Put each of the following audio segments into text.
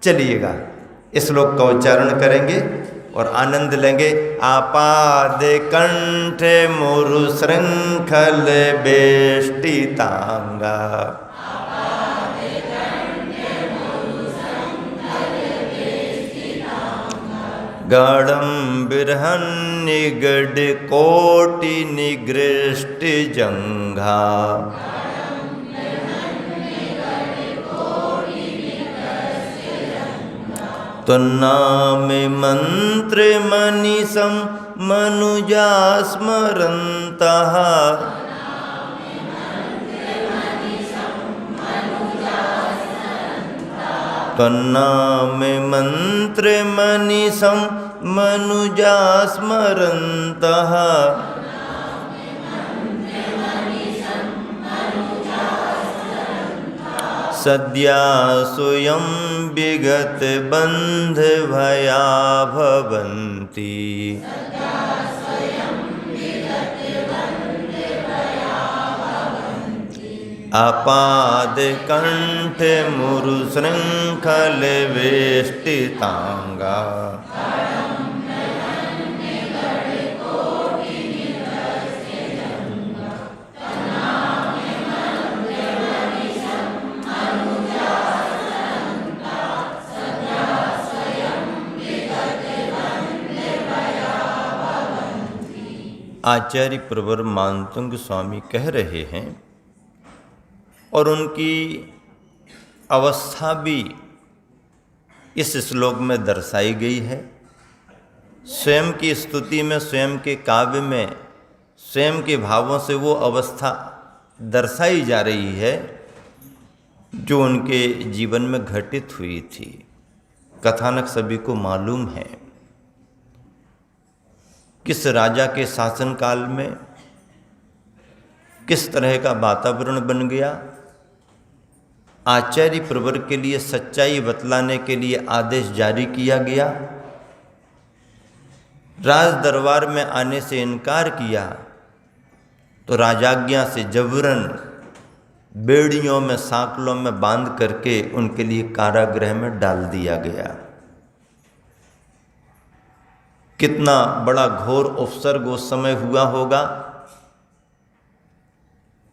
चलिएगा, इस श्लोक का उच्चारण करेंगे और आनंद लेंगे। आपाद कंठ मुरु श्रृंखल बेष्टितांगा, गढ़म बिरहन निगड कोटि निगृष्ट जंघा, त्वन्नाम मंत्र मनीषम मनुजा स्मरन्तः, त्वन्नाम मंत्र मनीषम मनुजा स्मरन्तः, सद्या स्वयं विगत बंध भया भवन्ति, आपाद कंठ मुरु श्रृंखल वेष्टितांगा, आचार्य प्रवर मानतुंग स्वामी कह रहे हैं और उनकी अवस्था भी इस श्लोक में दर्शाई गई है। स्वयं की स्तुति में, स्वयं के काव्य में, स्वयं के भावों से वो अवस्था दर्शाई जा रही है जो उनके जीवन में घटित हुई थी। कथानक सभी को मालूम है। किस राजा के शासनकाल में किस तरह का वातावरण बन गया। आचार्य प्रवर के लिए सच्चाई बतलाने के लिए आदेश जारी किया गया, राज दरबार में आने से इनकार किया तो राजाज्ञा से जबरन बेड़ियों में, सांकलों में बांध करके उनके लिए कारागृह में डाल दिया गया। कितना बड़ा घोर उपसर्ग उस समय हुआ होगा।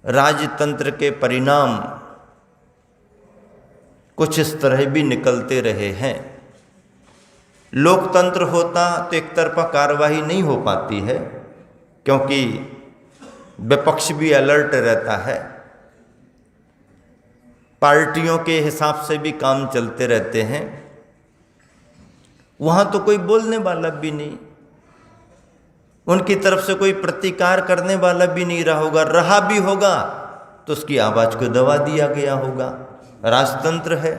राजतंत्र के परिणाम कुछ इस तरह भी निकलते रहे हैं। लोकतंत्र होता तो एक तरफा कार्यवाही नहीं हो पाती है, क्योंकि विपक्ष भी अलर्ट रहता है, पार्टियों के हिसाब से भी काम चलते रहते हैं। वहाँ तो कोई बोलने वाला भी नहीं, उनकी तरफ से कोई प्रतिकार करने वाला भी नहीं रहा होगा, रहा भी होगा तो उसकी आवाज़ को दबा दिया गया होगा। राजतंत्र है,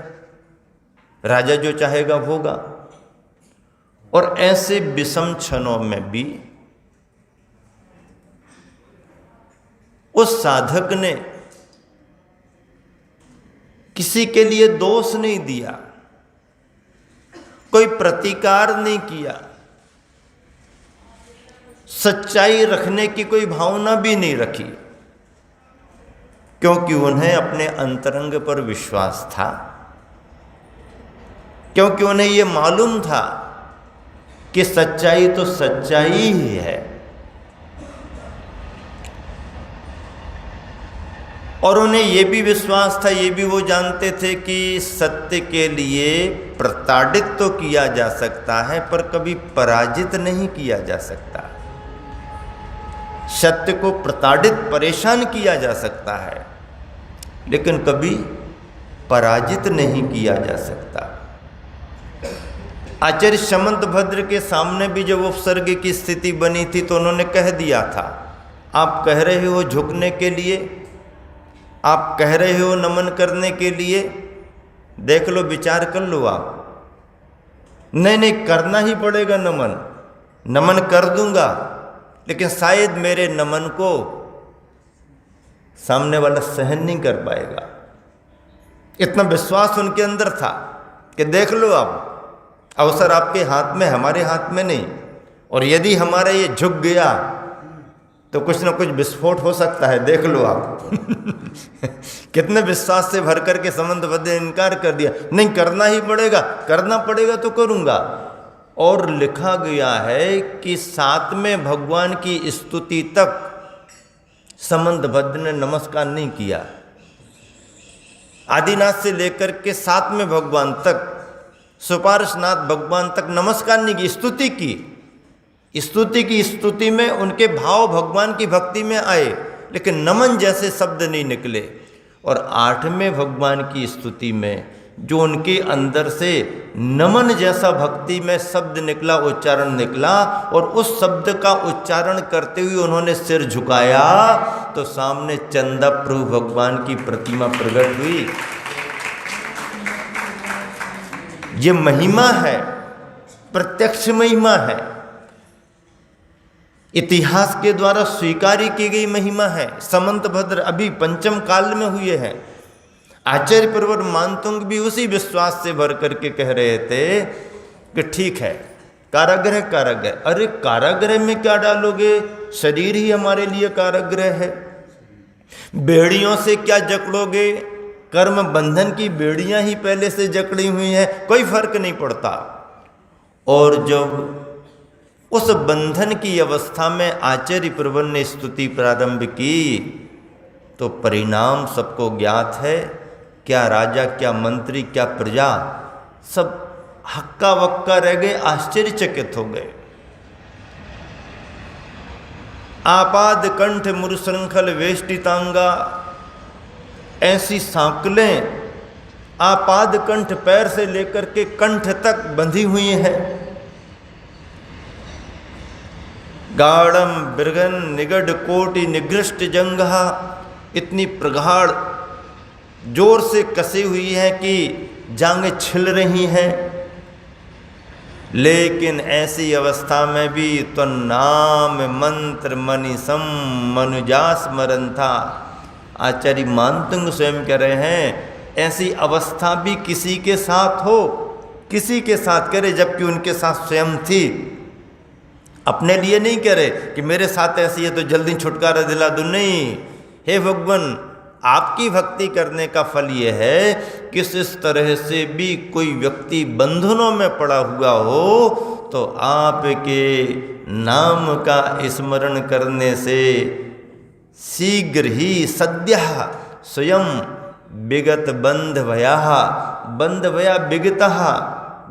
राजा जो चाहेगा होगा। और ऐसे विषम क्षणों में भी उस साधक ने किसी के लिए दोष नहीं दिया, कोई प्रतिकार नहीं किया, सच्चाई रखने की कोई भावना भी नहीं रखी, क्योंकि उन्हें अपने अंतरंग पर विश्वास था, क्योंकि उन्हें ये मालूम था कि सच्चाई तो सच्चाई ही है। और उन्हें ये भी विश्वास था, ये भी वो जानते थे कि सत्य के लिए प्रताड़ित तो किया जा सकता है पर कभी पराजित नहीं किया जा सकता। सत्य को प्रताड़ित, परेशान किया जा सकता है, लेकिन कभी पराजित नहीं किया जा सकता। आचार्य समंतभद्र के सामने भी जब उपसर्ग की स्थिति बनी थी तो उन्होंने कह दिया था, आप कह रहे हो झुकने के लिए, आप कह रहे हो नमन करने के लिए, देख लो, विचार कर लो आप। नहीं नहीं, करना ही पड़ेगा नमन, नमन कर दूंगा, लेकिन शायद मेरे नमन को सामने वाला सहन नहीं कर पाएगा। इतना विश्वास उनके अंदर था कि देख लो आप, अवसर आपके हाथ में, हमारे हाथ में नहीं। और यदि हमारा ये झुक गया तो कुछ ना कुछ विस्फोट हो सकता है, देख लो आप। कितने विश्वास से भर करके संबंध बद्ध इनकार कर दिया, नहीं करना ही पड़ेगा, करना पड़ेगा तो करूँगा। और लिखा गया है कि 7वें भगवान की स्तुति तक संबंधबद्ध ने नमस्कार नहीं किया। आदिनाथ से लेकर के 7वें भगवान तक, सुपार्श्वनाथ भगवान तक नमस्कार नहीं की, स्तुति की। स्तुति में उनके भाव भगवान की भक्ति में आए, लेकिन नमन जैसे शब्द नहीं निकले। और 8वें भगवान की स्तुति में जो उनके अंदर से नमन जैसा भक्ति में शब्द निकला, उच्चारण निकला, और उस शब्द का उच्चारण करते हुए उन्होंने सिर झुकाया तो सामने चंदा प्रभु भगवान की प्रतिमा प्रकट हुई। ये महिमा है, प्रत्यक्ष महिमा है, इतिहास के द्वारा स्वीकार की गई महिमा है। समंतभद्र अभी पंचम काल में हुए हैं। आचार्य प्रवर मानतुंग भी उसी विश्वास से भर करके कह रहे थे कि ठीक है, कारागृह कारागृह, अरे कारागृह में क्या डालोगे, शरीर ही हमारे लिए कारागृह है। बेड़ियों से क्या जकड़ोगे, कर्म बंधन की बेड़ियां ही पहले से जकड़ी हुई हैं, कोई फर्क नहीं पड़ता। और जब उस बंधन की अवस्था में आचार्य प्रवर ने स्तुति प्रारंभ की तो परिणाम सबको ज्ञात है। क्या राजा, क्या मंत्री, क्या प्रजा, सब हक्का वक्का रह गए, आश्चर्यचकित हो गए। आपाद कंठ मुरशृंखल वेष्टितांगा, ऐसी सांकलें आपाद कंठ पैर से लेकर के कंठ तक बंधी हुई हैं। गाढ़म बिरगन निगड कोटि निगृष्ट जंघा, इतनी प्रगाढ़ जोर से कसी हुई है कि जांघें छिल रही हैं। लेकिन ऐसी अवस्था में भी तो नाम मंत्र मनीषम मनुजास मरण था। आचार्य मानतुंग स्वयं कह रहे हैं ऐसी अवस्था भी किसी के साथ हो, किसी के साथ करे, जबकि उनके साथ स्वयं थी। अपने लिए नहीं कह रहे कि मेरे साथ ऐसी है तो जल्दी छुटकारा दिला दूं, नहीं। हे भगवान, आपकी भक्ति करने का फल ये है कि इस तरह से भी कोई व्यक्ति बंधनों में पड़ा हुआ हो तो आपके नाम का स्मरण करने से शीघ्र ही सद्य स्वयं विगत बंध भया विगता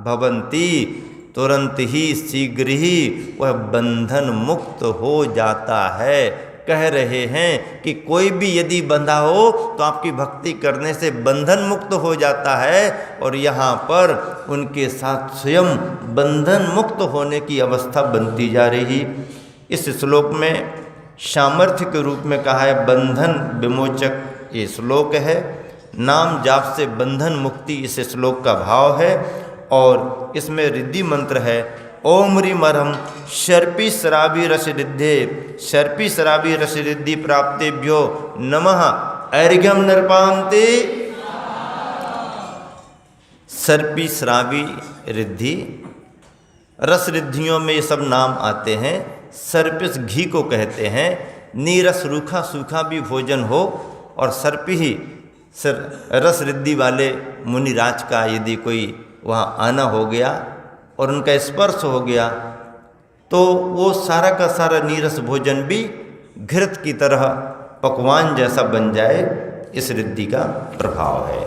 भवंती, तुरंत ही शीघ्र ही वह बंधन मुक्त हो जाता है। कह रहे हैं कि कोई भी यदि बंधा हो तो आपकी भक्ति करने से बंधन मुक्त हो जाता है। और यहाँ पर उनके साथ स्वयं बंधन मुक्त होने की अवस्था बनती जा रही। इस श्लोक में सामर्थ्य के रूप में कहा है बंधन विमोचक, ये श्लोक है। नाम जाप से बंधन मुक्ति इस श्लोक का भाव है। और इसमें रिद्धि मंत्र है ओम ह्रीमरहम शर्पी शराबी रस रिद्धे, शर्पी शराबी रस रिद्धि प्राप्तेभ्यो नमः अर्घ्यम नरपान्ते। सर्पी शराबी रिद्धि, रस रिद्धियों में ये सब नाम आते हैं। सर्पिस घी को कहते हैं। नीरस रूखा सूखा भी भोजन हो और सर्पी ही रस रिद्धि वाले मुनिराज का यदि कोई वहाँ आना हो गया और उनका स्पर्श हो गया तो वो सारा का सारा नीरस भोजन भी घृत की तरह पकवान जैसा बन जाए, इस रिद्धि का प्रभाव है।